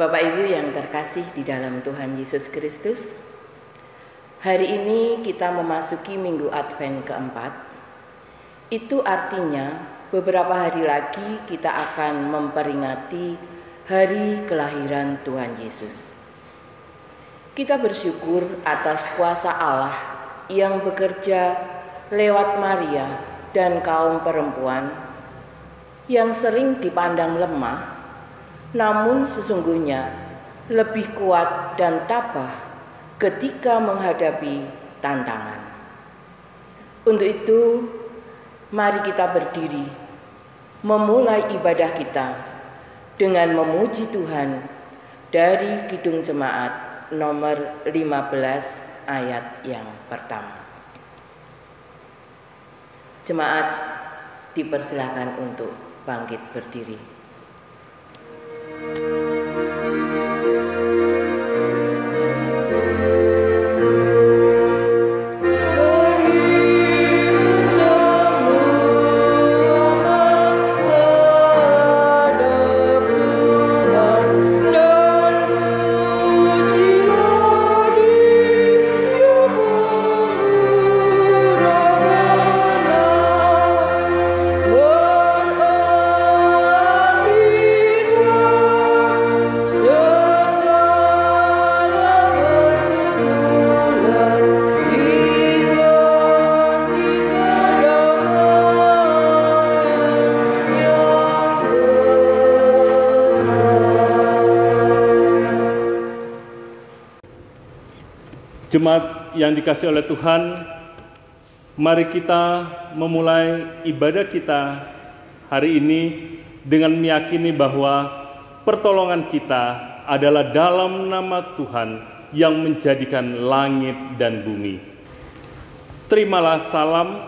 Bapak Ibu yang terkasih di dalam Tuhan Yesus Kristus, hari ini kita memasuki Minggu Advent keempat. Itu artinya beberapa hari lagi kita akan memperingati hari kelahiran Tuhan Yesus. Kita bersyukur atas kuasa Allah yang bekerja lewat Maria dan kaum perempuan yang sering dipandang lemah, namun sesungguhnya lebih kuat dan tabah ketika menghadapi tantangan. Untuk itu, mari kita berdiri, memulai ibadah kita dengan memuji Tuhan dari Kidung Jemaat nomor 15 ayat yang pertama. Jemaat dipersilakan untuk bangkit berdiri. Jemaat yang dikasihi oleh Tuhan, mari kita memulai ibadah kita hari ini dengan meyakini bahwa pertolongan kita adalah dalam nama Tuhan yang menjadikan langit dan bumi. Terimalah salam,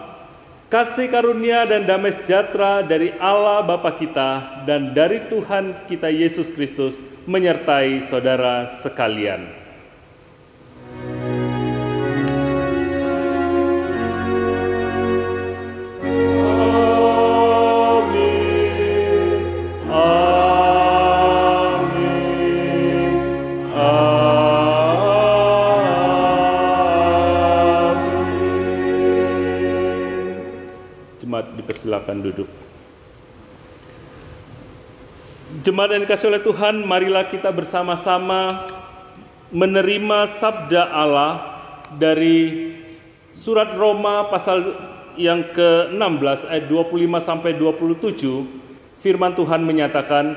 kasih karunia dan damai sejahtera dari Allah Bapa kita dan dari Tuhan kita Yesus Kristus menyertai saudara sekalian. Silakan duduk. Jemaat yang dikasihi oleh Tuhan, marilah kita bersama-sama menerima sabda Allah dari surat Roma pasal yang ke-16 ayat 25 sampai 27. Firman Tuhan menyatakan,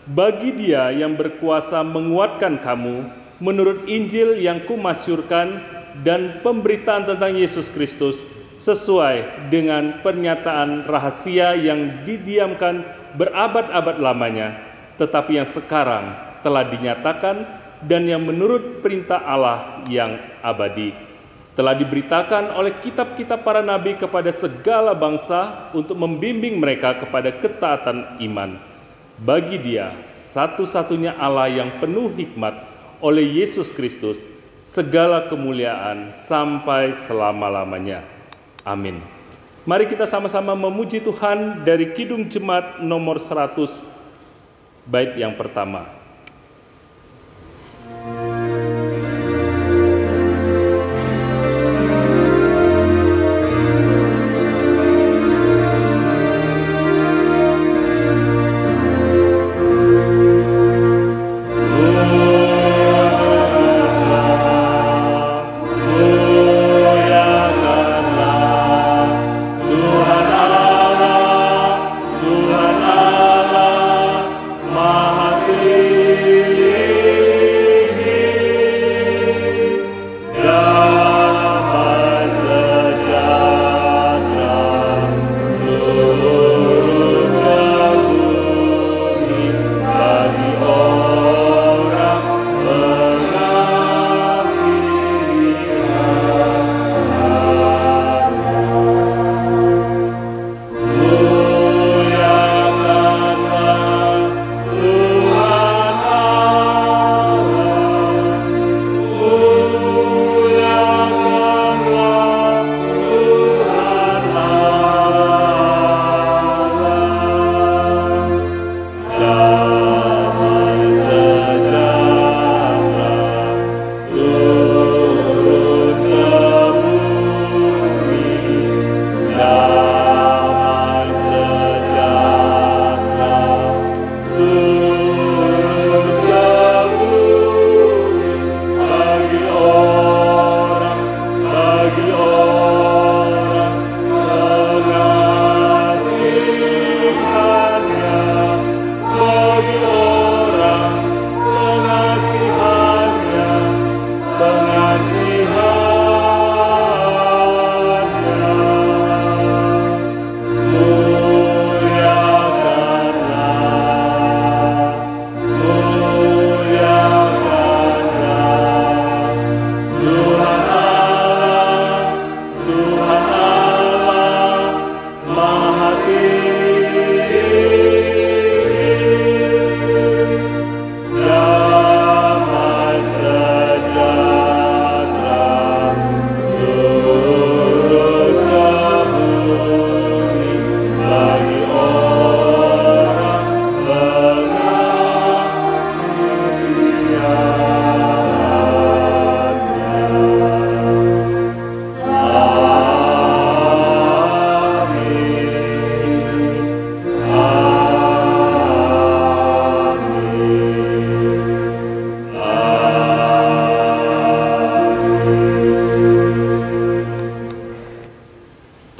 "Bagi Dia yang berkuasa menguatkan kamu menurut Injil yang kumasyurkan dan pemberitaan tentang Yesus Kristus, sesuai dengan pernyataan rahasia yang didiamkan berabad-abad lamanya, tetapi yang sekarang telah dinyatakan dan yang menurut perintah Allah yang abadi telah diberitakan oleh kitab-kitab para nabi kepada segala bangsa untuk membimbing mereka kepada ketaatan iman. Bagi Dia satu-satunya Allah yang penuh hikmat, oleh Yesus Kristus, segala kemuliaan sampai selama-lamanya. Amin." Mari kita sama-sama memuji Tuhan dari Kidung Jemaat nomor 100, bait yang pertama. Tuhan Allah Maha Tinggi.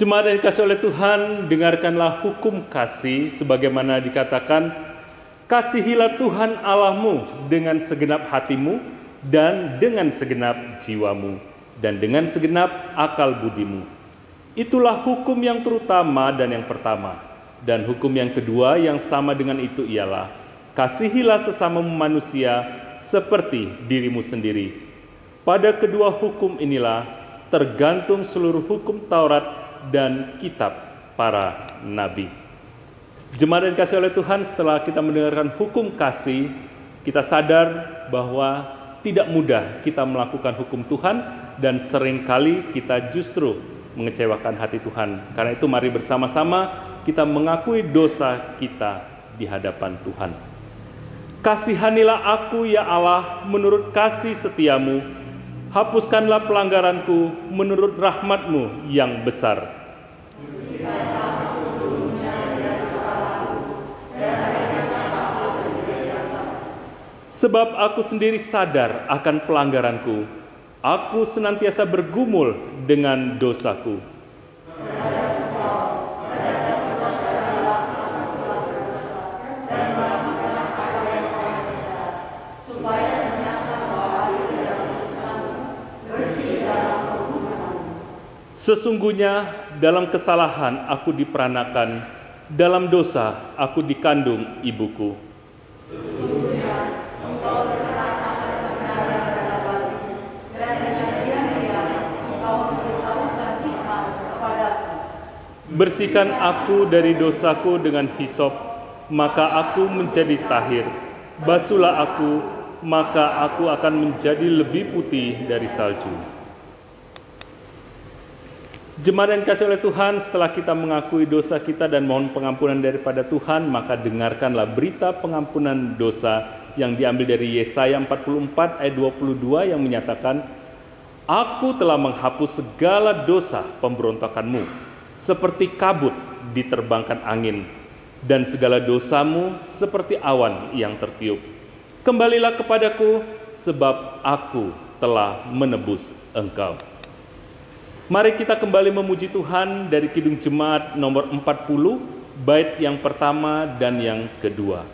Jemaat yang dikasihi oleh Tuhan, dengarkanlah hukum kasih sebagaimana dikatakan, kasihilah Tuhan Allahmu dengan segenap hatimu dan dengan segenap jiwamu dan dengan segenap akal budimu. Itulah hukum yang terutama dan yang pertama. Dan hukum yang kedua yang sama dengan itu ialah, kasihilah sesamamu manusia seperti dirimu sendiri. Pada kedua hukum inilah tergantung seluruh hukum Taurat dan kitab para nabi. Jemaat yang dikasihi oleh Tuhan, setelah kita mendengarkan hukum kasih, kita sadar bahwa tidak mudah kita melakukan hukum Tuhan dan seringkali kita justru mengecewakan hati Tuhan. Karena itu mari bersama-sama kita mengakui dosa kita di hadapan Tuhan. Kasihanilah aku ya Allah menurut kasih setiamu, hapuskanlah pelanggaranku menurut rahmat-Mu yang besar. Sebab aku sendiri sadar akan pelanggaranku, aku senantiasa bergumul dengan dosaku. Sesungguhnya dalam kesalahan aku diperanakan, dalam dosa aku dikandung ibuku. Bersihkan aku dari dosaku dengan hisop, maka aku menjadi tahir. Basuhlah aku, maka aku akan menjadi lebih putih dari salju. Jemaat yang dikasihi oleh Tuhan, setelah kita mengakui dosa kita dan mohon pengampunan daripada Tuhan, maka dengarkanlah berita pengampunan dosa yang diambil dari Yesaya 44 ayat 22 yang menyatakan, Aku telah menghapus segala dosa pemberontakanmu, seperti kabut diterbangkan angin, dan segala dosamu seperti awan yang tertiup. Kembalilah kepadaku, sebab aku telah menebus engkau. Mari kita kembali memuji Tuhan dari Kidung Jemaat nomor 40, bait yang pertama dan yang kedua.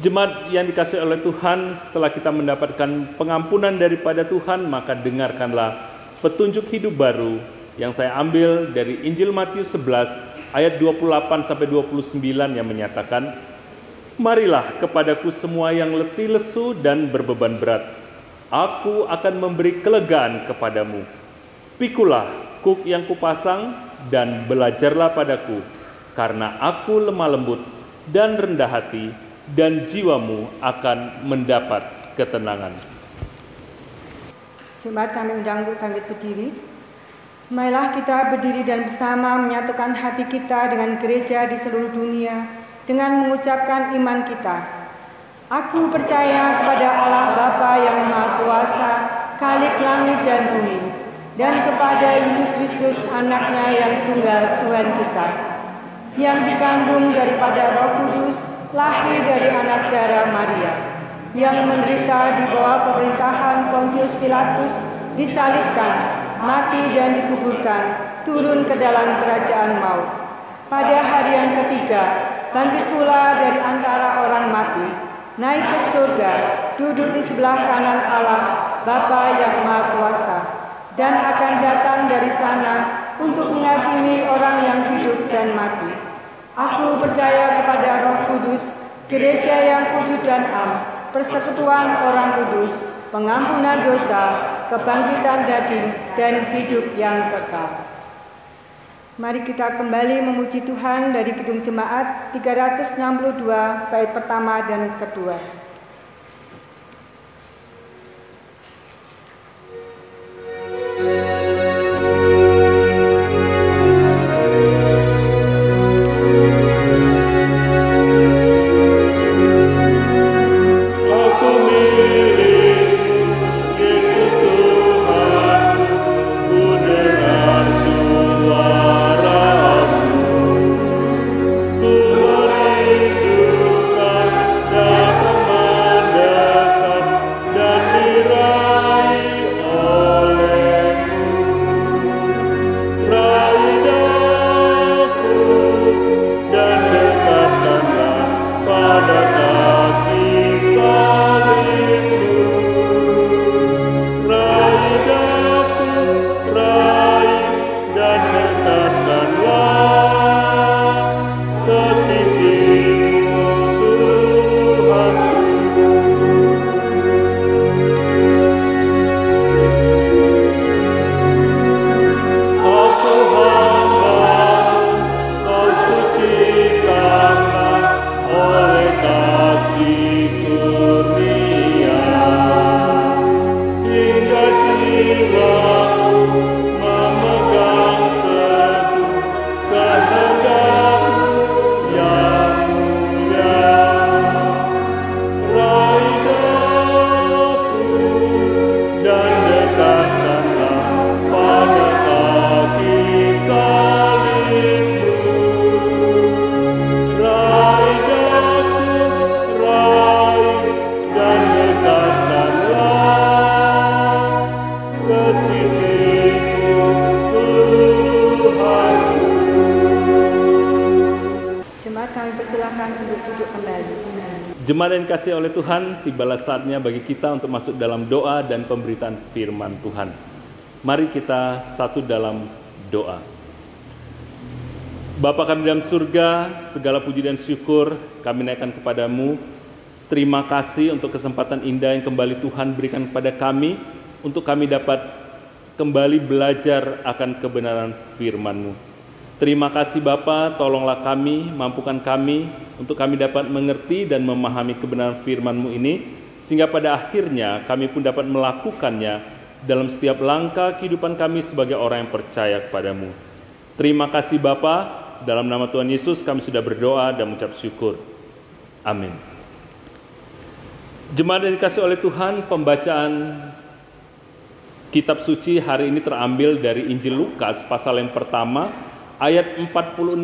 Jemaat yang dikasihi oleh Tuhan, setelah kita mendapatkan pengampunan daripada Tuhan, maka dengarkanlah petunjuk hidup baru yang saya ambil dari Injil Matius 11 ayat 28-29 yang menyatakan, Marilah kepadaku semua yang letih lesu dan berbeban berat, aku akan memberi kelegaan kepadamu. Pikulah kuk yang kupasang dan belajarlah padaku, karena aku lemah lembut dan rendah hati, dan jiwamu akan mendapat ketenangan. Jemaat kami undang untuk bangkit berdiri. Marilah kita berdiri dan bersama menyatukan hati kita dengan gereja di seluruh dunia dengan mengucapkan iman kita. Aku percaya kepada Allah Bapa yang Maha Kuasa, Khalik langit dan bumi, dan kepada Yesus Kristus anaknya yang tunggal Tuhan kita, yang dikandung daripada Roh Kudus, lahir dari anak darah Maria, yang menderita di bawah pemerintahan Pontius Pilatus, disalibkan, mati dan dikuburkan, turun ke dalam kerajaan maut. Pada hari yang ketiga, bangkit pula dari antara orang mati, naik ke surga, duduk di sebelah kanan Allah, Bapa yang Maha Kuasa, dan akan datang dari sana untuk menghakimi orang yang hidup dan mati. Aku percaya kepada Roh Kudus, gereja yang kudus dan am, persekutuan orang kudus, pengampunan dosa, kebangkitan daging, dan hidup yang kekal. Mari kita kembali memuji Tuhan dari Kidung Jemaat 362 bait pertama dan kedua. Jemaat yang dikasihi oleh Tuhan, tibalah saatnya bagi kita untuk masuk dalam doa dan pemberitaan firman Tuhan. Mari kita satu dalam doa. Bapa kami dalam surga, segala puji dan syukur kami naikkan kepadamu. Terima kasih untuk kesempatan indah yang kembali Tuhan berikan kepada kami, untuk kami dapat kembali belajar akan kebenaran firman-Mu. Terima kasih Bapa, tolonglah kami, mampukan kami untuk kami dapat mengerti dan memahami kebenaran firman-Mu ini, sehingga pada akhirnya kami pun dapat melakukannya dalam setiap langkah kehidupan kami sebagai orang yang percaya kepadamu. Terima kasih Bapa, dalam nama Tuhan Yesus kami sudah berdoa dan mengucap syukur. Amin. Jemaat yang dikasihi oleh Tuhan, pembacaan kitab suci hari ini terambil dari Injil Lukas pasal yang pertama, ayat 46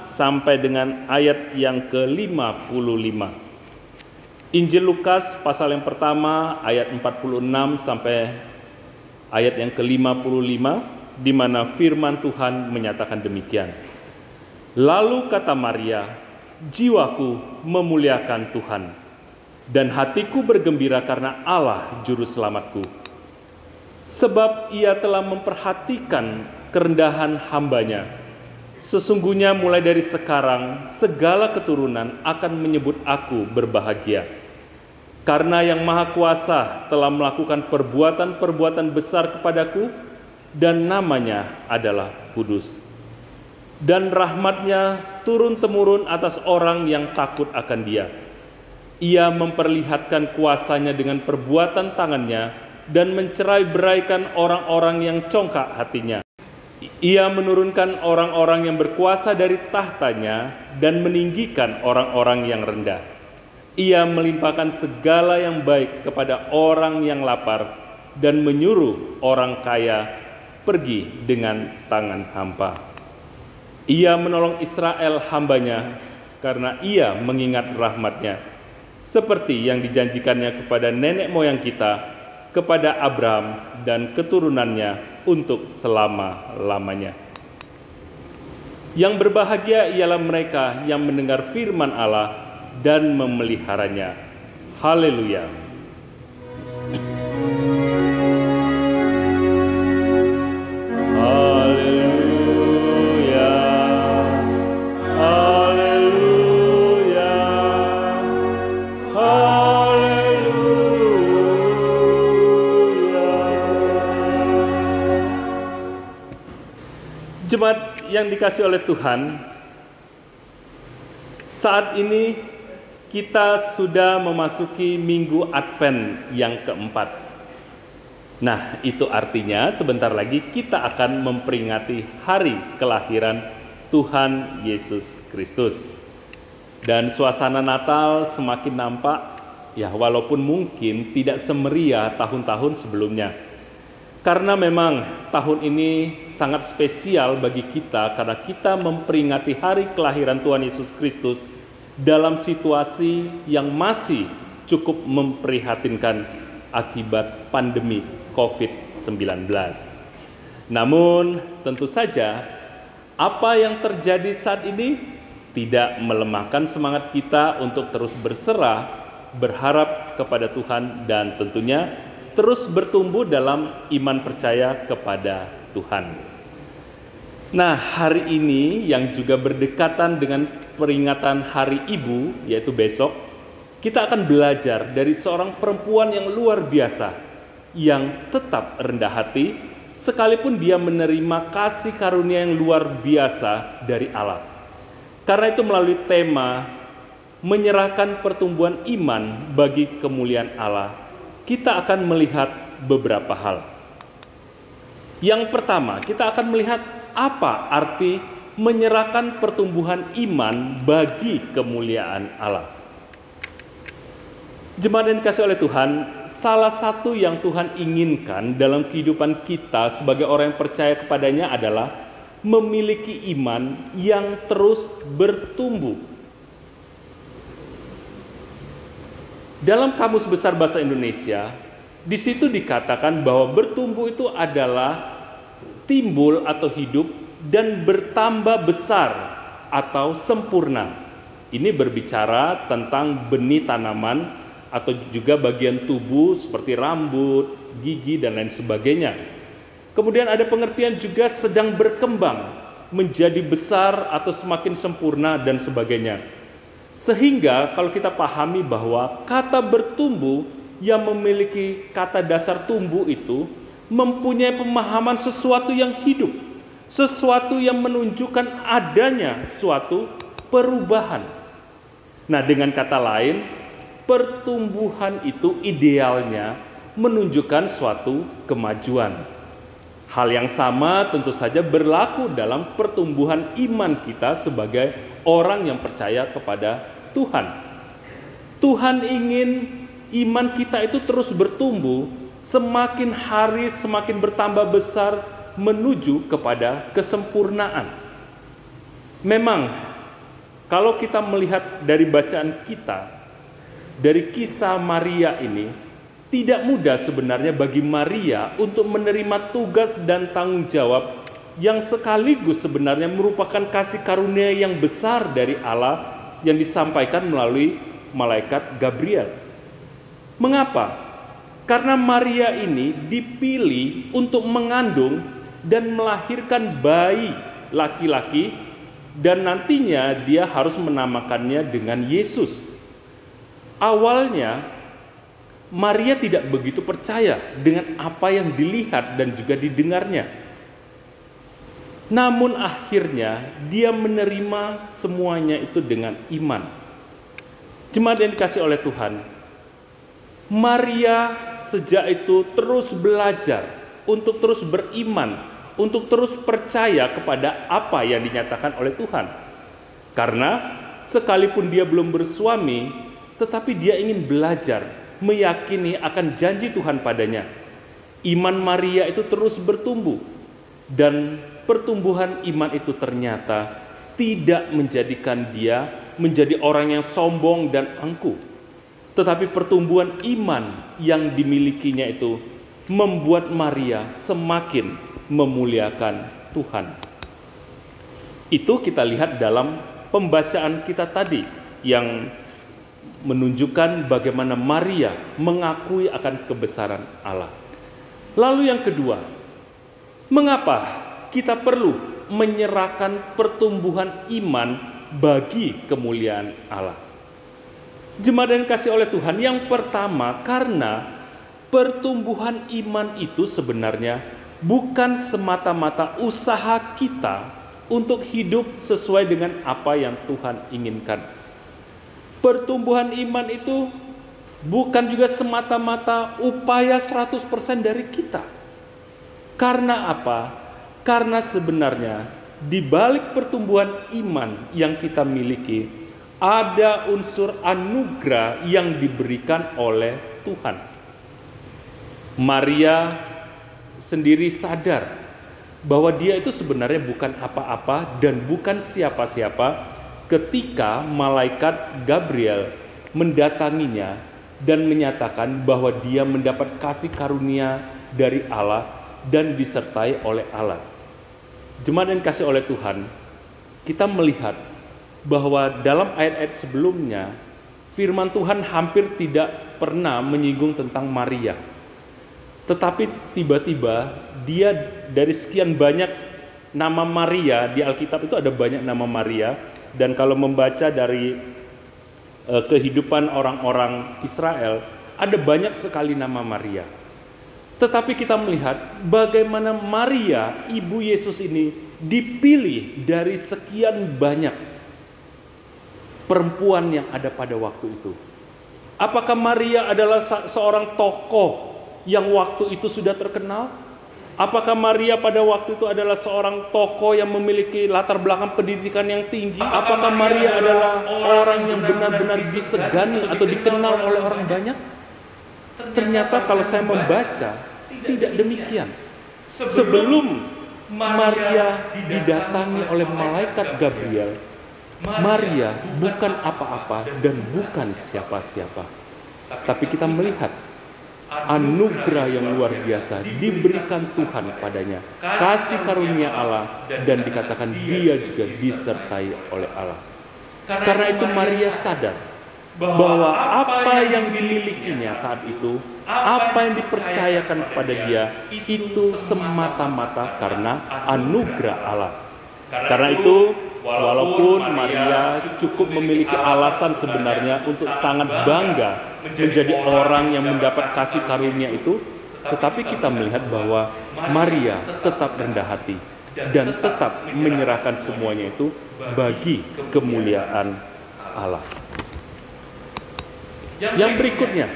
sampai dengan ayat yang ke-55. Injil Lukas pasal yang pertama ayat 46 sampai ayat yang ke-55, di mana firman Tuhan menyatakan demikian. Lalu kata Maria, jiwaku memuliakan Tuhan, dan hatiku bergembira karena Allah juru selamatku. Sebab ia telah memperhatikan kerendahan hambanya. Sesungguhnya mulai dari sekarang segala keturunan akan menyebut aku berbahagia. Karena yang Maha Kuasa telah melakukan perbuatan-perbuatan besar kepadaku, dan namanya adalah kudus. Dan rahmatnya turun-temurun atas orang yang takut akan Dia. Ia memperlihatkan kuasanya dengan perbuatan tangannya dan mencerai-beraikan orang-orang yang congkak hatinya. Ia menurunkan orang-orang yang berkuasa dari tahtanya dan meninggikan orang-orang yang rendah. Ia melimpahkan segala yang baik kepada orang yang lapar dan menyuruh orang kaya pergi dengan tangan hampa. Ia menolong Israel hambanya karena ia mengingat rahmat-Nya, seperti yang dijanjikannya kepada nenek moyang kita, kepada Abraham dan keturunannya untuk selama-lamanya. Yang berbahagia ialah mereka yang mendengar firman Allah dan memeliharanya. Haleluya. Haleluya. Haleluya. Haleluya. Jemaat yang dikasihi oleh Tuhan, saat ini kita sudah memasuki minggu Advent yang keempat. Nah, itu artinya sebentar lagi kita akan memperingati hari kelahiran Tuhan Yesus Kristus. Dan suasana Natal semakin nampak, ya walaupun mungkin tidak semeriah tahun-tahun sebelumnya. Karena memang tahun ini sangat spesial bagi kita karena kita memperingati hari kelahiran Tuhan Yesus Kristus dalam situasi yang masih cukup memprihatinkan akibat pandemi COVID-19. Namun tentu saja apa yang terjadi saat ini tidak melemahkan semangat kita untuk terus berserah, berharap kepada Tuhan dan tentunya terus bertumbuh dalam iman percaya kepada Tuhan. Nah, hari ini yang juga berdekatan dengan peringatan Hari Ibu, yaitu besok, kita akan belajar dari seorang perempuan yang luar biasa, yang tetap rendah hati, sekalipun dia menerima kasih karunia yang luar biasa dari Allah. Karena itu melalui tema menyerahkan pertumbuhan iman bagi kemuliaan Allah, kita akan melihat beberapa hal. Yang pertama, kita akan melihat apa arti menyerahkan pertumbuhan iman bagi kemuliaan Allah. Jemaat yang dikasihi oleh Tuhan, salah satu yang Tuhan inginkan dalam kehidupan kita sebagai orang yang percaya kepadanya adalah memiliki iman yang terus bertumbuh. Dalam Kamus Besar Bahasa Indonesia, di situ dikatakan bahwa bertumbuh itu adalah timbul atau hidup dan bertambah besar atau sempurna. Ini berbicara tentang benih tanaman atau juga bagian tubuh seperti rambut, gigi, dan lain sebagainya. Kemudian ada pengertian juga sedang berkembang, menjadi besar atau semakin sempurna dan sebagainya. Sehingga kalau kita pahami bahwa kata bertumbuh yang memiliki kata dasar tumbuh itu mempunyai pemahaman sesuatu yang hidup, sesuatu yang menunjukkan adanya suatu perubahan. Nah, dengan kata lain, pertumbuhan itu idealnya menunjukkan suatu kemajuan. Hal yang sama tentu saja berlaku dalam pertumbuhan iman kita sebagai orang yang percaya kepada Tuhan. Tuhan ingin iman kita itu terus bertumbuh, semakin hari semakin bertambah besar menuju kepada kesempurnaan. Memang kalau kita melihat dari bacaan kita, dari kisah Maria ini, tidak mudah sebenarnya bagi Maria untuk menerima tugas dan tanggung jawab yang sekaligus sebenarnya merupakan kasih karunia yang besar dari Allah yang disampaikan melalui malaikat Gabriel. Mengapa? Karena Maria ini dipilih untuk mengandung dan melahirkan bayi laki-laki dan nantinya dia harus menamakannya dengan Yesus. Awalnya Maria tidak begitu percaya dengan apa yang dilihat dan juga didengarnya. Namun akhirnya dia menerima semuanya itu dengan iman. Jemaat yang dikasihi oleh Tuhan, Maria sejak itu terus belajar untuk terus beriman, untuk terus percaya kepada apa yang dinyatakan oleh Tuhan. Karena sekalipun dia belum bersuami, tetapi dia ingin belajar, meyakini akan janji Tuhan padanya. Iman Maria itu terus bertumbuh, dan pertumbuhan iman itu ternyata tidak menjadikan dia menjadi orang yang sombong dan angkuh. Tetapi pertumbuhan iman yang dimilikinya itu membuat Maria semakin memuliakan Tuhan. Itu kita lihat dalam pembacaan kita tadi yang menunjukkan bagaimana Maria mengakui akan kebesaran Allah. Lalu yang kedua, mengapa kita perlu menyerahkan pertumbuhan iman bagi kemuliaan Allah? Jemaat yang dikasihi oleh Tuhan, yang pertama karena pertumbuhan iman itu sebenarnya bukan semata-mata usaha kita untuk hidup sesuai dengan apa yang Tuhan inginkan. Pertumbuhan iman itu bukan juga semata-mata upaya 100% dari kita. Karena apa? Karena sebenarnya di balik pertumbuhan iman yang kita miliki ada unsur anugerah yang diberikan oleh Tuhan. Maria sendiri sadar bahwa dia itu sebenarnya bukan apa-apa dan bukan siapa-siapa ketika malaikat Gabriel mendatanginya dan menyatakan bahwa dia mendapat kasih karunia dari Allah dan disertai oleh Allah. Jemaat yang dikasihi oleh Tuhan, kita melihat bahwa dalam ayat-ayat sebelumnya firman Tuhan hampir tidak pernah menyinggung tentang Maria. Tetapi tiba-tiba dia dari sekian banyak nama Maria di Alkitab itu ada banyak nama Maria, dan kalau membaca dari kehidupan orang-orang Israel ada banyak sekali nama Maria. Tetapi kita melihat bagaimana Maria, ibu Yesus ini dipilih dari sekian banyak perempuan yang ada pada waktu itu. Apakah Maria adalah seorang tokoh yang waktu itu sudah terkenal? Apakah Maria pada waktu itu adalah seorang tokoh yang memiliki latar belakang pendidikan yang tinggi? Apakah Maria adalah orang yang benar-benar disegani atau dikenal oleh orang banyak? Ternyata kalau saya membaca, tidak demikian. Sebelum Maria didatangi oleh malaikat Gabriel, Maria bukan apa-apa dan bukan siapa-siapa. Tapi kita melihat anugerah yang luar biasa diberikan Tuhan padanya, kasih karunia Allah, dan dikatakan dia juga disertai oleh Allah. Karena itu Maria sadar bahwa apa yang dimilikinya saat itu, apa yang dipercayakan kepada dia, itu semata-mata karena anugerah Allah. Karena itu walaupun Maria cukup memiliki alasan sebenarnya untuk sangat bangga menjadi orang yang mendapat kasih karunia itu, tetapi kita melihat bahwa Maria tetap rendah hati dan tetap menyerahkan semuanya itu bagi kemuliaan Allah. Yang berikutnya,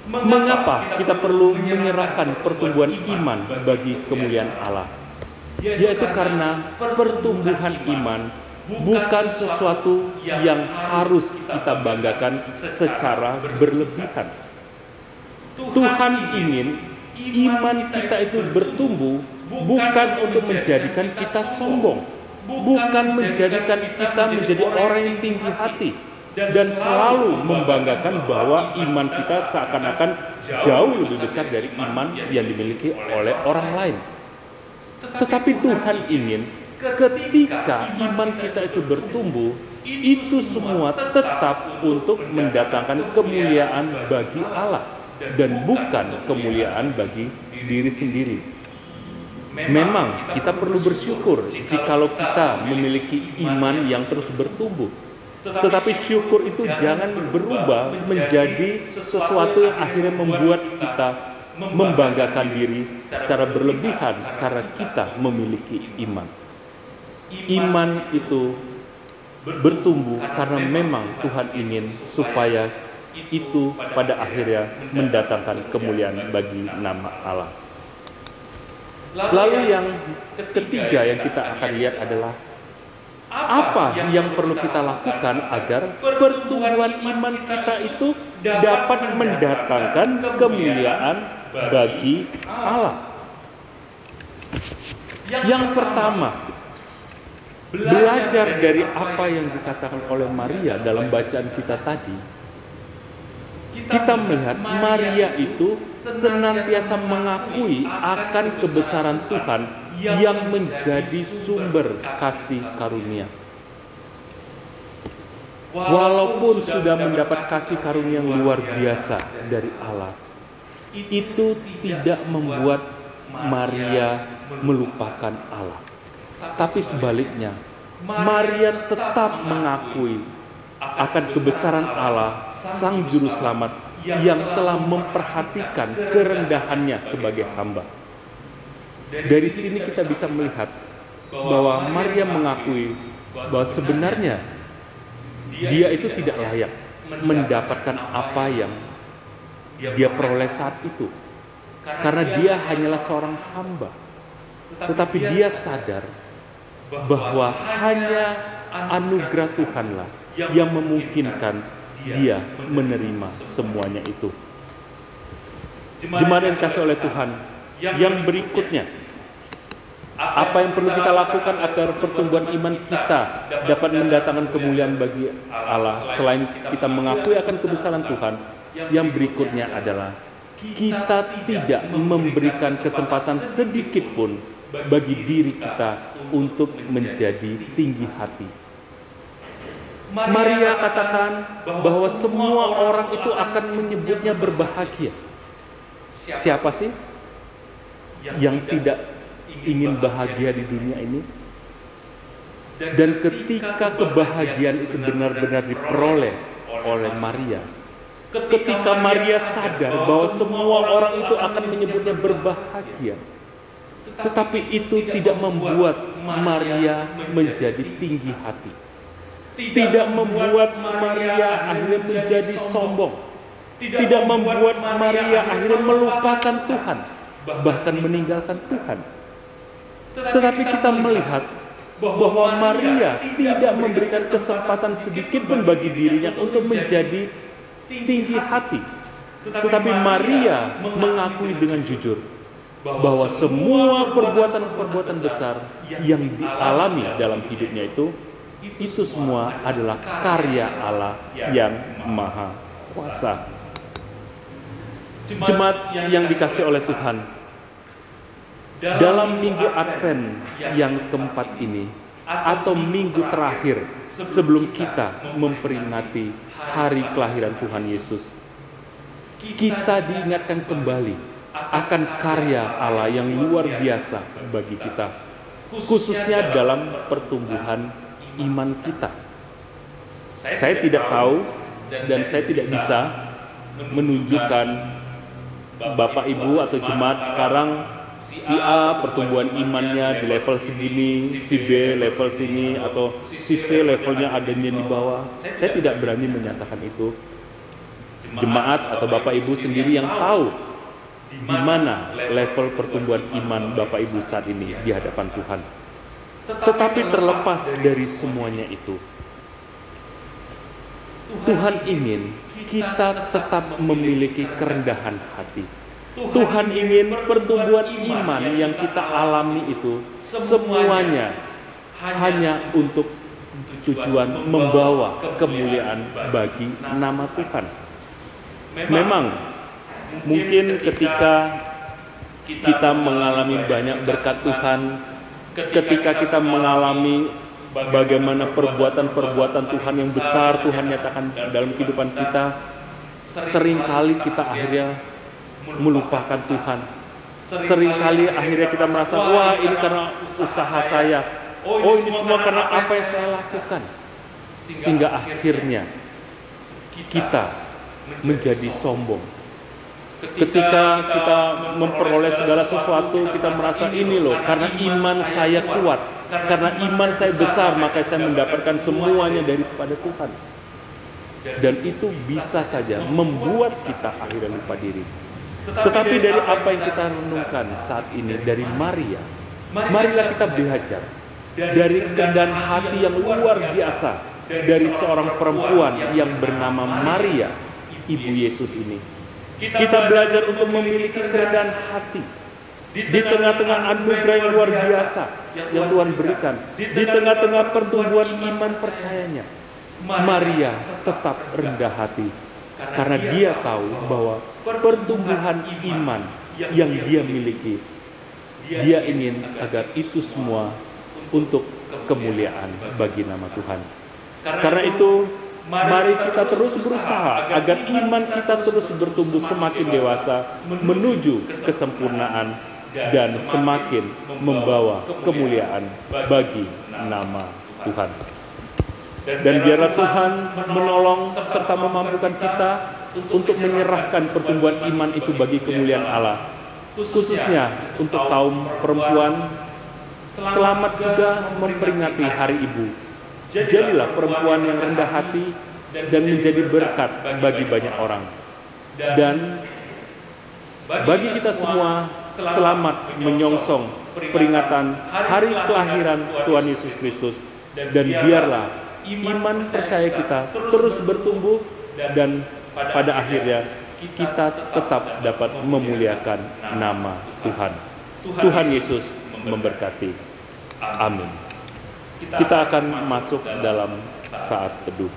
mengapa kita perlu menyerahkan pertumbuhan iman bagi kemuliaan Allah? Yaitu karena pertumbuhan iman bukan sesuatu yang harus kita banggakan secara berlebihan. Tuhan ingin iman kita itu bertumbuh bukan untuk menjadikan kita sombong, bukan menjadikan kita menjadi orang yang tinggi hati dan selalu membanggakan bahwa iman kita seakan-akan jauh lebih besar dari iman yang dimiliki oleh orang lain. Tetapi Tuhan ingin ketika iman kita itu bertumbuh, itu semua tetap untuk mendatangkan kemuliaan bagi Allah dan bukan kemuliaan bagi diri sendiri. Memang kita perlu bersyukur jikalau kita memiliki iman yang terus bertumbuh. Tetapi syukur itu jangan berubah menjadi sesuatu yang akhirnya membuat kita membanggakan diri secara berlebihan karena kita memiliki iman. Iman itu bertumbuh karena memang Tuhan ingin supaya itu pada akhirnya mendatangkan kemuliaan bagi nama Allah. Lalu yang ketiga yang kita akan lihat adalah apa yang perlu kita lakukan agar pertumbuhan iman kita itu dapat mendatangkan kemuliaan bagi Allah. Yang pertama, belajar dari apa yang dikatakan oleh Maria dalam bacaan kita tadi. Kita melihat Maria itu senantiasa mengakui akan kebesaran Tuhan yang menjadi sumber kasih karunia. Walaupun sudah mendapat kasih karunia yang luar biasa dari Allah, itu tidak membuat Maria melupakan Allah. Tapi sebaliknya, Maria tetap mengakui akan kebesaran Allah, Sang Juru Selamat yang telah memperhatikan kerendahannya sebagai hamba. Dari sini kita bisa melihat bahwa Maria mengakui bahwa sebenarnya dia itu tidak layak mendapatkan apa yang dia peroleh saat itu. Karena dia hanyalah seorang hamba. Tetapi dia sadar bahwa hanya anugerah Tuhanlah yang memungkinkan dia menerima semuanya itu. Jemaat yang dikasihi oleh Tuhan, yang berikutnya, apa yang perlu kita lakukan agar pertumbuhan iman kita dapat mendatangkan kemuliaan bagi Allah selain kita mengakui akan kebesaran Tuhan? Yang berikutnya adalah kita tidak memberikan kesempatan sedikit pun bagi diri kita untuk menjadi tinggi hati. Maria katakan bahwa semua orang itu akan menyebutnya berbahagia. Siapa sih yang tidak ingin bahagia di dunia ini? Dan ketika kebahagiaan itu benar-benar diperoleh oleh Maria, ketika Maria sadar bahwa semua orang itu akan menyebutnya berbahagia, tetapi itu tidak membuat Maria menjadi tinggi hati, tidak membuat Maria akhirnya menjadi sombong, tidak membuat Maria akhirnya melupakan Tuhan, bahkan meninggalkan Tuhan. Tetapi kita melihat bahwa Maria tidak memberikan kesempatan sedikit pun bagi dirinya untuk menjadi tinggi hati. Tetapi Maria mengakui dengan jujur bahwa semua perbuatan-perbuatan besar yang dialami dalam hidupnya itu semua adalah karya Allah yang Maha Kuasa. Jemaat yang dikasihi oleh Tuhan, dalam minggu Advent yang keempat ini, atau minggu terakhir sebelum kita memperingati hari kelahiran Tuhan Yesus, kita diingatkan kembali akan karya Allah yang luar biasa bagi kita, khususnya dalam pertumbuhan iman kita. Saya tidak tahu dan saya tidak bisa menunjukkan Bapak Ibu atau jemaat sekarang si A pertumbuhan imannya di level segini, si B level sini, atau si C levelnya adanya di bawah. Saya tidak berani menyatakan itu. Jemaat atau Bapak Ibu sendiri yang tahu di mana level pertumbuhan iman Bapak Ibu saat ini di hadapan Tuhan. Tetapi terlepas dari semuanya itu, Tuhan ingin kita tetap memiliki kerendahan hati. Tuhan ingin pertumbuhan iman yang kita alami itu semuanya hanya untuk tujuan membawa kemuliaan bagi nama Tuhan. Memang mungkin ketika kita mengalami banyak berkat Tuhan, ketika kita mengalami bagaimana perbuatan-perbuatan Tuhan yang besar Tuhan nyatakan dalam kehidupan kita, seringkali kita akhirnya melupakan Tuhan. Seringkali akhirnya kita merasa, wah ini karena usaha saya, oh ini semua karena apa yang saya lakukan. Sehingga akhirnya kita menjadi sombong. Ketika kita memperoleh segala sesuatu, kita merasa ini loh, karena iman saya kuat, karena iman saya besar, maka saya mendapatkan semuanya daripada Tuhan. Dan itu bisa saja membuat kita akhirnya lupa diri. Tetapi dari apa yang kita renungkan saat ini dari Maria, marilah kita belajar dari kerendahan hati yang luar biasa dari seorang perempuan yang bernama Maria, Ibu Yesus ini. Kita belajar untuk memiliki kerendahan hati di tengah-tengah anugerah yang luar biasa yang Tuhan berikan, di tengah-tengah pertumbuhan iman percayanya. Maria tetap rendah hati karena dia tahu bahwa pertumbuhan iman yang dia miliki, dia ingin agar itu semua untuk kemuliaan bagi nama Tuhan. Karena itu, mari kita terus berusaha agar iman kita terus bertumbuh semakin dewasa menuju kesempurnaan dan semakin membawa kemuliaan bagi nama Tuhan. Dan biarlah Tuhan menolong serta memampukan kita untuk menyerahkan pertumbuhan iman itu bagi kemuliaan Allah, khususnya untuk kaum perempuan. Selamat juga memperingati Hari Ibu. Jadilah perempuan yang rendah hati dan menjadi berkat bagi banyak orang. Dan bagi kita semua, selamat menyongsong peringatan hari kelahiran Tuhan Yesus Kristus. Dan biarlah iman percaya kita terus bertumbuh dan pada akhirnya kita tetap dapat memuliakan nama Tuhan. Tuhan Yesus memberkati. Amin. Kita akan masuk dalam saat teduh.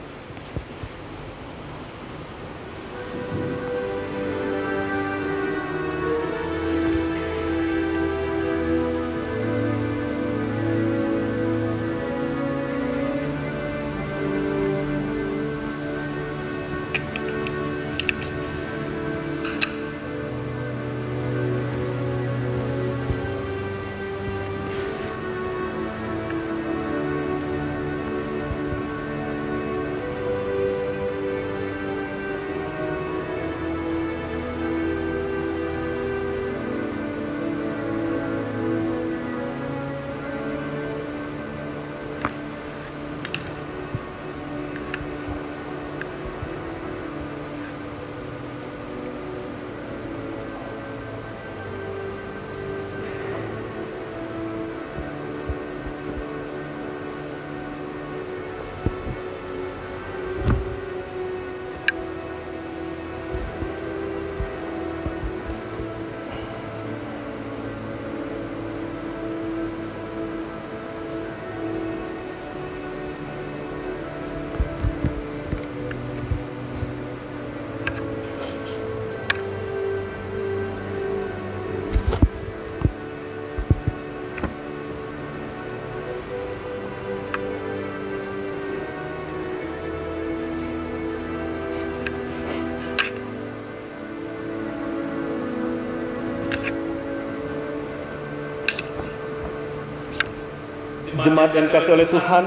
Jemaat yang dikasihi oleh Tuhan,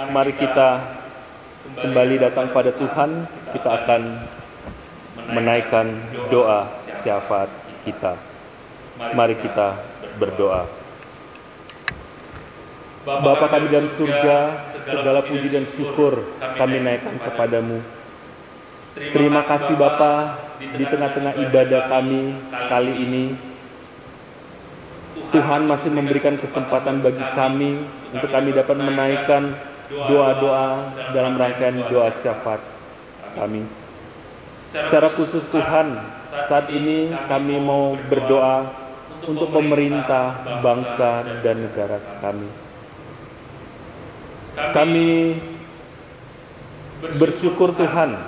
mari kita kembali datang pada Tuhan. Kita akan menaikkan doa syafaat kita. Mari kita berdoa. Bapa kami dalam surga, segala puji dan syukur kami naikkan kepadamu. Terima kasih Bapa, di tengah-tengah ibadah kami kali ini, Tuhan masih memberikan kesempatan bagi kami untuk kami dapat menaikkan doa-doa dalam rangkaian doa syafaat kami. Secara khusus Tuhan, saat ini kami mau berdoa untuk pemerintah, bangsa, dan negara kami. Kami bersyukur Tuhan,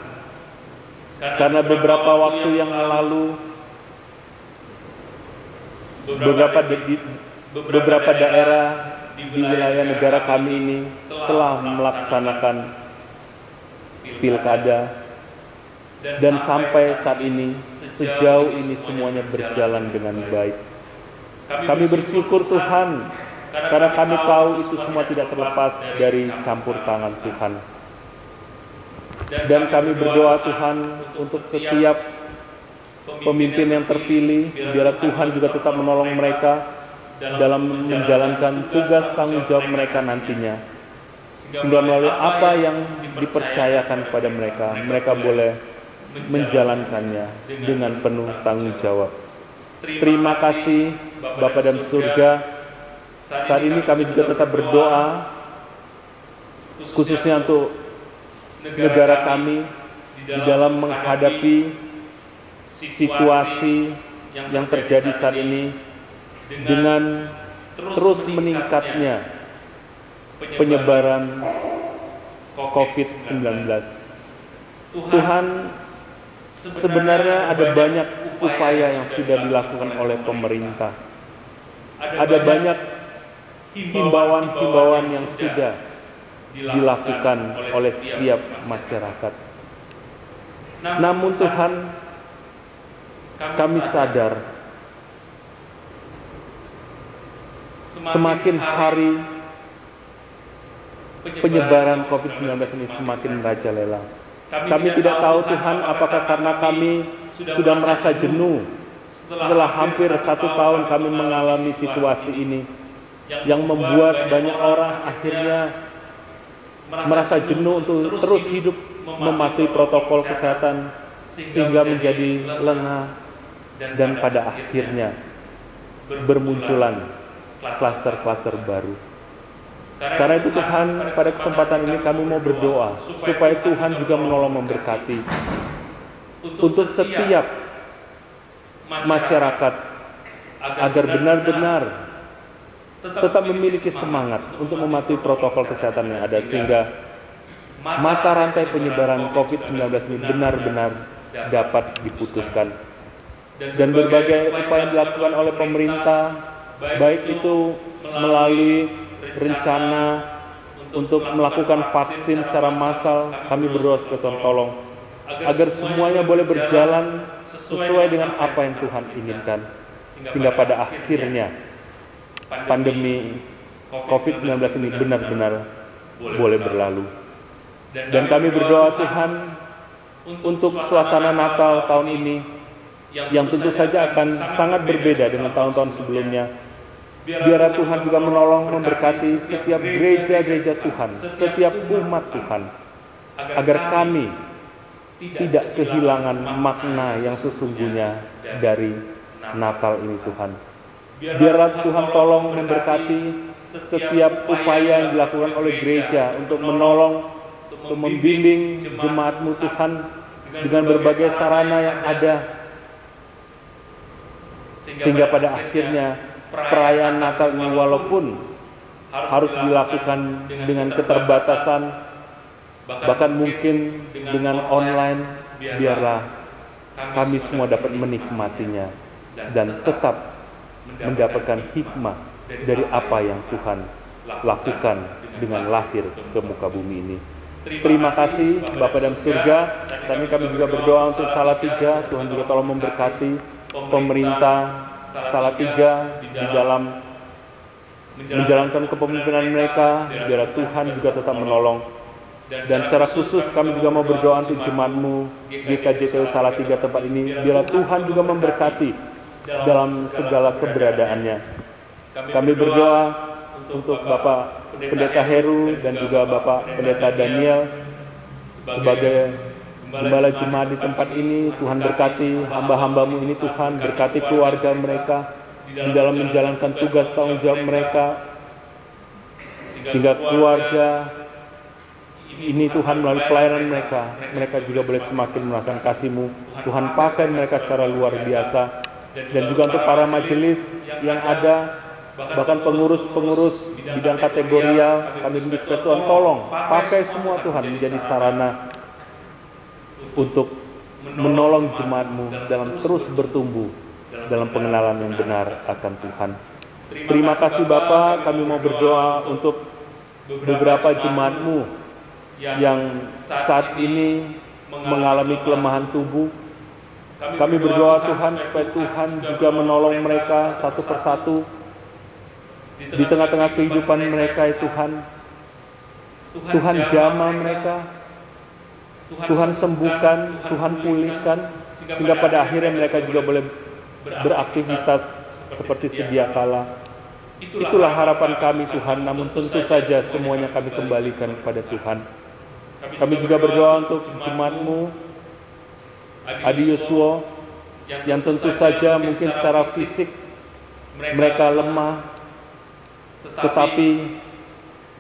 karena beberapa waktu yang lalu beberapa daerah di wilayah negara kami ini telah melaksanakan pilkada, dan sampai saat ini sejauh ini semuanya berjalan dengan baik. Kami bersyukur Tuhan, karena kami tahu itu semua tidak terlepas dari campur tangan Tuhan. Dan kami berdoa Tuhan untuk setiap pemimpin yang terpilih, biar Tuhan juga tetap menolong mereka dalam menjalankan tugas tanggung jawab mereka nantinya, sehingga melalui apa yang dipercayakan kepada mereka, mereka boleh menjalankannya dengan penuh tanggung jawab. Terima kasih Bapa dalam surga. Saat ini kami juga tetap berdoa khususnya untuk negara kami di dalam menghadapi situasi yang terjadi saat ini dengan terus meningkatnya penyebaran COVID-19. Tuhan, sebenarnya ada banyak upaya yang sudah dilakukan oleh pemerintah. Ada banyak himbauan-himbauan yang sudah dilakukan oleh setiap masyarakat. Namun Tuhan, kami sadar semakin hari penyebaran COVID-19 ini semakin merajalela. Kami tidak tahu Tuhan, apakah karena kami sudah merasa jenuh setelah hampir 1 tahun kami mengalami situasi ini yang membuat banyak orang akhirnya merasa jenuh untuk terus hidup mematuhi protokol kesehatan sehingga menjadi lengah dan pada akhirnya bermunculan klaster-klaster baru. Karena itu Tuhan, pada kesempatan ini kami mau berdoa supaya Tuhan juga menolong memberkati untuk setiap masyarakat agar benar-benar tetap memiliki semangat untuk mematuhi protokol kesehatan yang ada, sehingga mata rantai penyebaran COVID-19 ini benar-benar dapat diputuskan. Dan berbagai upaya yang dilakukan oleh pemerintah, baik itu melalui rencana untuk melakukan vaksin secara massal, kami berdoa supaya Tuhan tolong agar semuanya boleh berjalan sesuai dengan apa yang Tuhan inginkan, sehingga pada akhirnya pandemi COVID-19 ini benar-benar boleh berlalu. Dan kami berdoa Tuhan untuk suasana Natal tahun ini yang tentu saja akan sangat berbeda dengan tahun-tahun sebelumnya. Biarlah Tuhan juga menolong memberkati setiap gereja-gereja Tuhan, setiap umat Tuhan, agar kami tidak kehilangan makna yang sesungguhnya dari Natal ini Tuhan. Biarlah Tuhan tolong memberkati setiap upaya yang dilakukan oleh gereja untuk menolong, untuk membimbing jemaat-Mu Tuhan dengan berbagai sarana yang ada, sehingga pada akhirnya perayaan Natal ini walaupun harus dilakukan dengan keterbatasan, bahkan mungkin dengan online, biarlah kami semua dapat menikmatinya dan tetap mendapatkan hikmah dari apa yang Tuhan lakukan dengan lahir ke muka bumi ini. Terima kasih Bapa dalam surga. Saat ini kami juga berdoa untuk Salatiga. Tuhan juga tolong memberkati pemerintah Salatiga di dalam menjalankan kepemimpinan mereka. Biarlah Tuhan juga tetap menolong. Dan secara khusus kami juga mau berdoa untuk jemaat-Mu GKJTU Salatiga tempat ini. Biarlah Tuhan juga memberkati dalam segala keberadaannya. Kami berdoa untuk Bapak Pendeta Heru dan juga Bapak Pendeta Daniel sebagai gembala jemaat di tempat ini. Tuhan berkati hamba-hamba-Mu ini Tuhan, berkati keluarga mereka di dalam menjalankan tugas tanggung jawab mereka, sehingga keluarga ini Tuhan melalui pelayanan mereka juga boleh semakin merasakan kasih-Mu. Tuhan pakai mereka secara luar biasa. Dan juga untuk para majelis yang ada, bahkan pengurus-pengurus bidang kategorial, kami minta supaya Tuhan tolong pakai semua Tuhan menjadi sarana untuk menolong jemaat-Mu dalam terus bertumbuh dalam pengenalan yang benar akan Tuhan. Terima kasih Bapa, kami mau berdoa untuk beberapa jemaat-Mu yang saat ini mengalami kelemahan tubuh. Kami berdoa Tuhan supaya Tuhan juga menolong mereka satu persatu di tengah-tengah kehidupan mereka ya Tuhan. Tuhan jamah mereka, Tuhan sembuhkan, Tuhan pulihkan, sehingga pada akhirnya mereka juga boleh beraktivitas seperti sedia kala. Itulah harapan kami Tuhan, namun tentu saja semuanya kami kembalikan kepada Tuhan. Kami juga berdoa untuk jemaat-Mu, Adi Yosua, yang tentu saja mungkin secara fisik mereka lemah, tetapi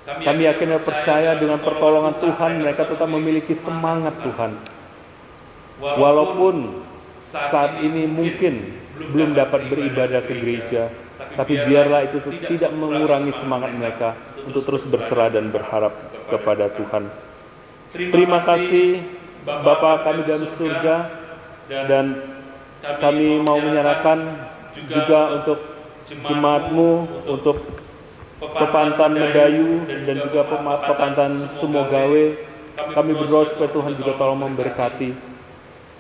kami yakin dan percaya dengan pertolongan Tuhan mereka tetap memiliki semangat Tuhan. Walaupun saat ini mungkin belum dapat beribadah ke gereja, tapi biarlah itu tidak mengurangi semangat mereka untuk terus berserah dan berharap kepada Tuhan. Terima kasih Bapa kami dalam surga, dan kami mau menyerahkan juga untuk jemaat-Mu, untuk Pepantan Medayu dan juga Pepantan Sumogawe. Kami berdoa supaya Tuhan juga tolong memberkati.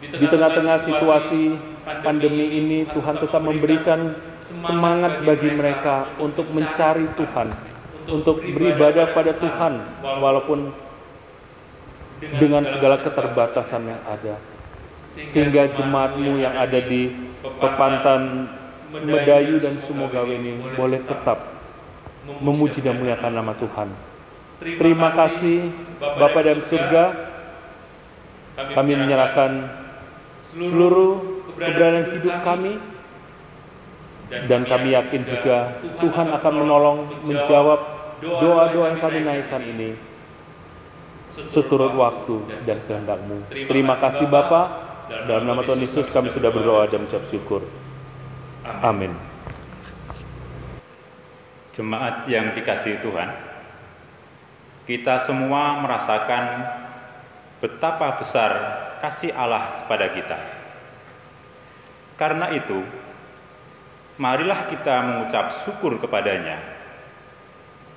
Di tengah-tengah situasi pandemi ini, Tuhan tetap memberikan semangat bagi mereka untuk mencari Tuhan, untuk beribadah pada Tuhan, walaupun dengan segala keterbatasan yang ada. Sehingga jemaat-Mu yang ada di Pepantan Medayu dan Sumogawe ini boleh tetap memuji dan memuliakan nama Tuhan. Terima kasih Bapa dalam surga. Kami menyerahkan seluruh keberadaan hidup kami, dan kami yakin juga Tuhan akan menolong menjawab doa-doa yang kami naikkan ini seturut waktu dan kehendak-Mu. Terima kasih Bapa. Dalam nama Tuhan Yesus kami sudah berdoa dan mengucap syukur. Amin. Jemaat yang dikasihi Tuhan, kita semua merasakan betapa besar kasih Allah kepada kita. Karena itu, marilah kita mengucap syukur kepadanya,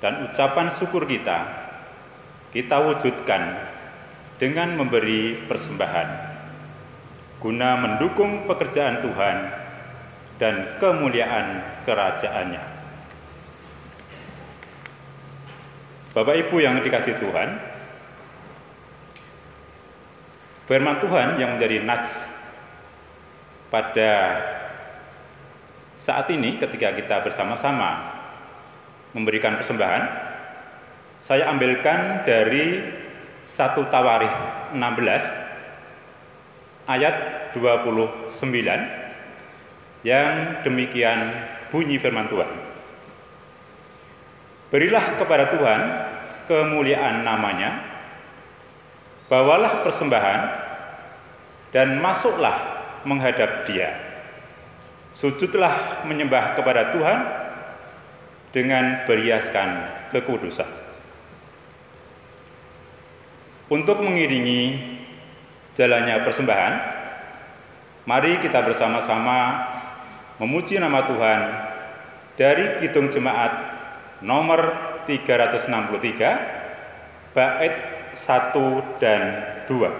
dan ucapan syukur kita wujudkan dengan memberi persembahan, guna mendukung pekerjaan Tuhan dan kemuliaan kerajaan-Nya. Bapak Ibu yang dikasihi Tuhan, firman Tuhan yang menjadi nats pada saat ini ketika kita bersama-sama memberikan persembahan, saya ambilkan dari 1 Tawarikh 16 ayat 29 yang demikian bunyi firman Tuhan. Berilah kepada Tuhan kemuliaan nama-Nya, bawalah persembahan, dan masuklah menghadap Dia. Sujudlah menyembah kepada Tuhan dengan berhiaskan kekudusan. Untuk mengiringi jalannya persembahan, mari kita bersama-sama memuji nama Tuhan dari Kidung Jemaat nomor 363, bait 1 dan 2. Oh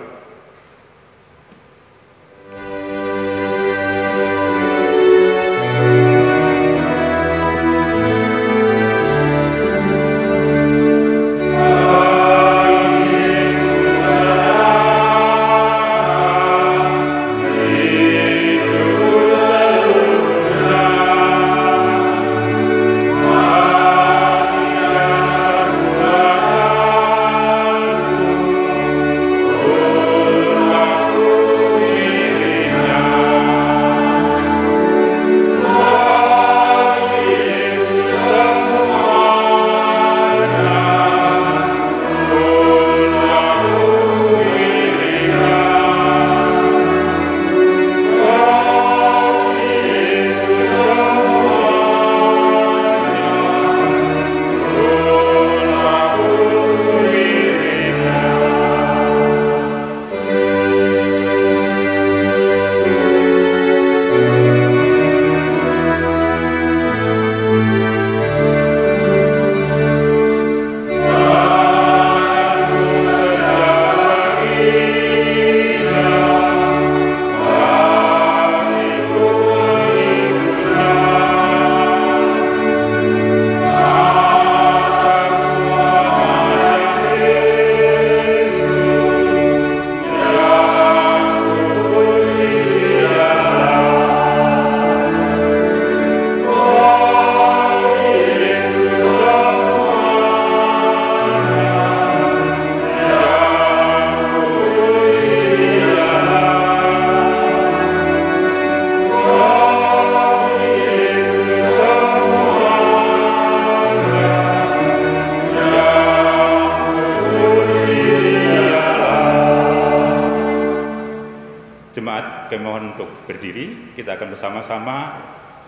untuk berdiri. Kita akan bersama-sama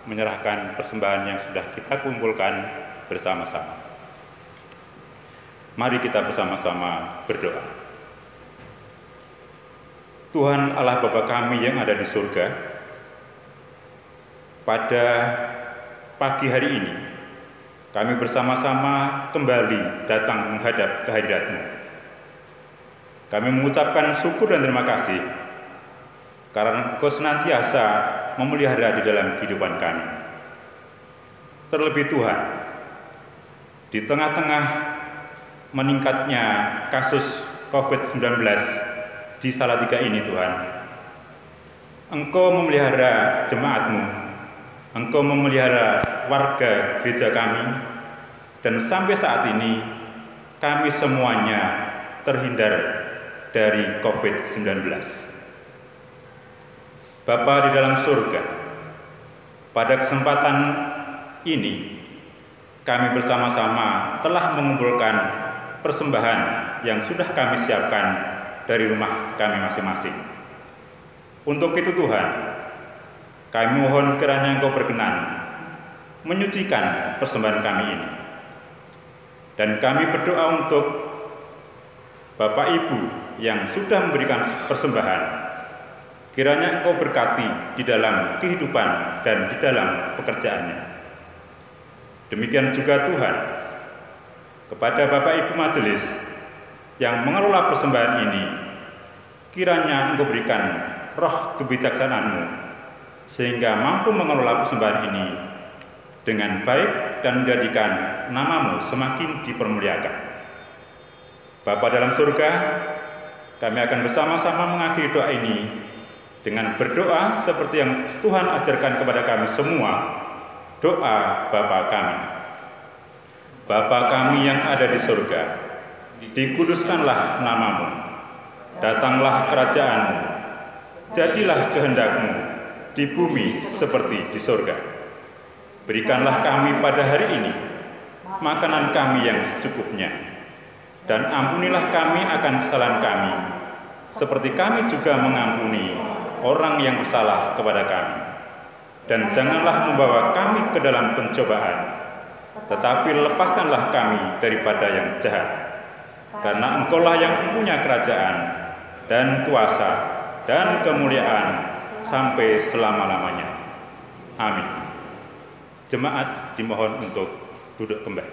menyerahkan persembahan yang sudah kita kumpulkan bersama-sama. Mari kita bersama-sama berdoa. Tuhan Allah Bapa kami yang ada di surga, pada pagi hari ini kami bersama-sama kembali datang menghadap kehadirat-Mu. Kami mengucapkan syukur dan terima kasih karena Engkau senantiasa memelihara di dalam kehidupan kami. Terlebih Tuhan, di tengah-tengah meningkatnya kasus COVID-19 di Salatiga ini Tuhan, Engkau memelihara jemaat-Mu, Engkau memelihara warga gereja kami, dan sampai saat ini kami semuanya terhindar dari COVID-19. Bapa di dalam surga, pada kesempatan ini kami bersama-sama telah mengumpulkan persembahan yang sudah kami siapkan dari rumah kami masing-masing. Untuk itu Tuhan, kami mohon kiranya Engkau berkenan menyucikan persembahan kami ini. Dan kami berdoa untuk Bapak Ibu yang sudah memberikan persembahan, kiranya Engkau berkati di dalam kehidupan dan di dalam pekerjaannya. Demikian juga Tuhan, kepada Bapak Ibu majelis yang mengelola persembahan ini, kiranya Engkau berikan roh kebijaksanaan-Mu, sehingga mampu mengelola persembahan ini dengan baik dan menjadikan nama-Mu semakin dipermuliakan. Bapa dalam surga, kami akan bersama-sama mengakhiri doa ini dengan berdoa seperti yang Tuhan ajarkan kepada kami semua. Doa Bapa kami. Bapa kami yang ada di surga, dikuduskanlah nama-Mu, datanglah kerajaan-Mu, jadilah kehendak-Mu di bumi seperti di surga. Berikanlah kami pada hari ini makanan kami yang secukupnya, dan ampunilah kami akan kesalahan kami, seperti kami juga mengampuni orang yang bersalah kepada kami. Dan janganlah membawa kami ke dalam pencobaan, tetapi lepaskanlah kami daripada yang jahat. Karena Engkaulah yang mempunyai kerajaan dan kuasa dan kemuliaan sampai selama-lamanya. Amin. Jemaat dimohon untuk duduk kembali.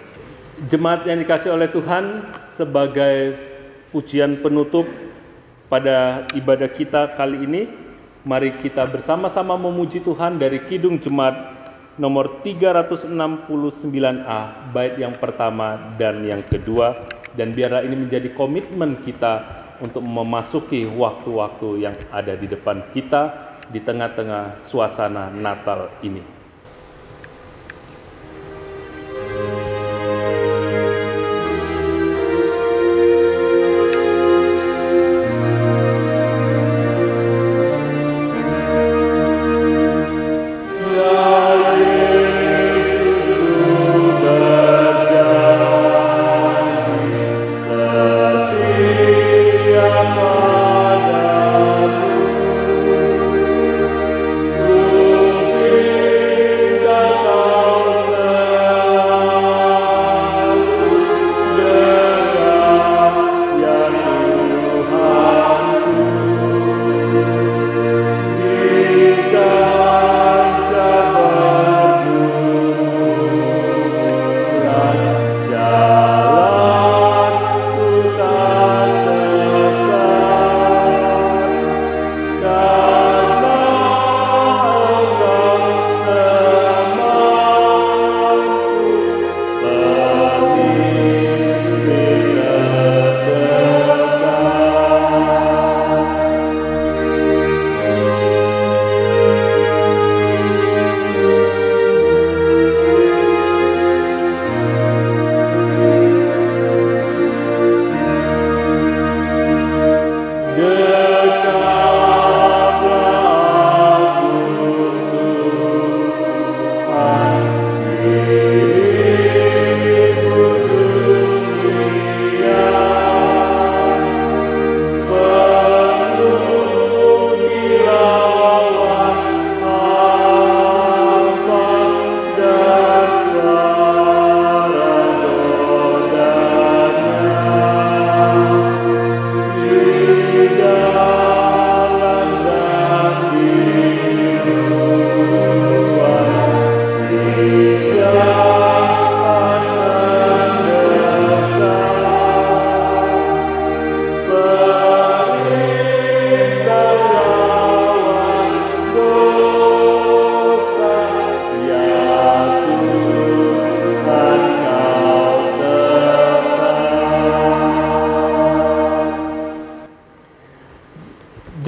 Jemaat yang dikasihi oleh Tuhan, sebagai pujian penutup pada ibadah kita kali ini, mari kita bersama-sama memuji Tuhan dari Kidung Jemaat nomor 369A, bait yang pertama dan yang kedua, dan biarlah ini menjadi komitmen kita untuk memasuki waktu-waktu yang ada di depan kita di tengah-tengah suasana Natal ini. Amen.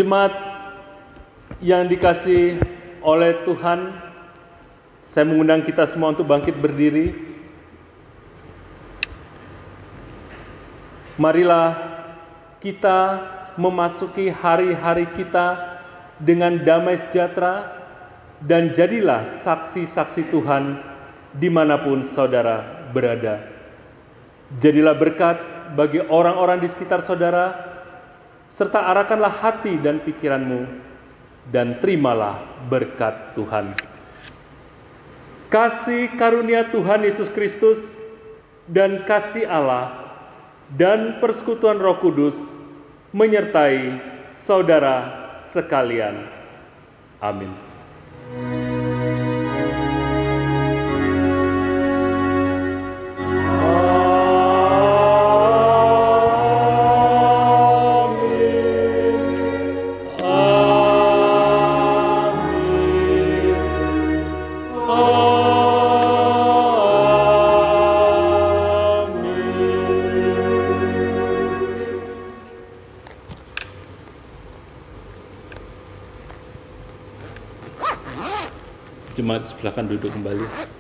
Jemaat yang dikasihi oleh Tuhan, saya mengundang kita semua untuk bangkit berdiri. Marilah kita memasuki hari-hari kita dengan damai sejahtera dan jadilah saksi-saksi Tuhan dimanapun saudara berada. Jadilah berkat bagi orang-orang di sekitar saudara, serta arahkanlah hati dan pikiranmu, dan terimalah berkat Tuhan. Kasih karunia Tuhan Yesus Kristus dan kasih Allah dan persekutuan Roh Kudus menyertai saudara sekalian. Amin. Jemaat silakan duduk kembali.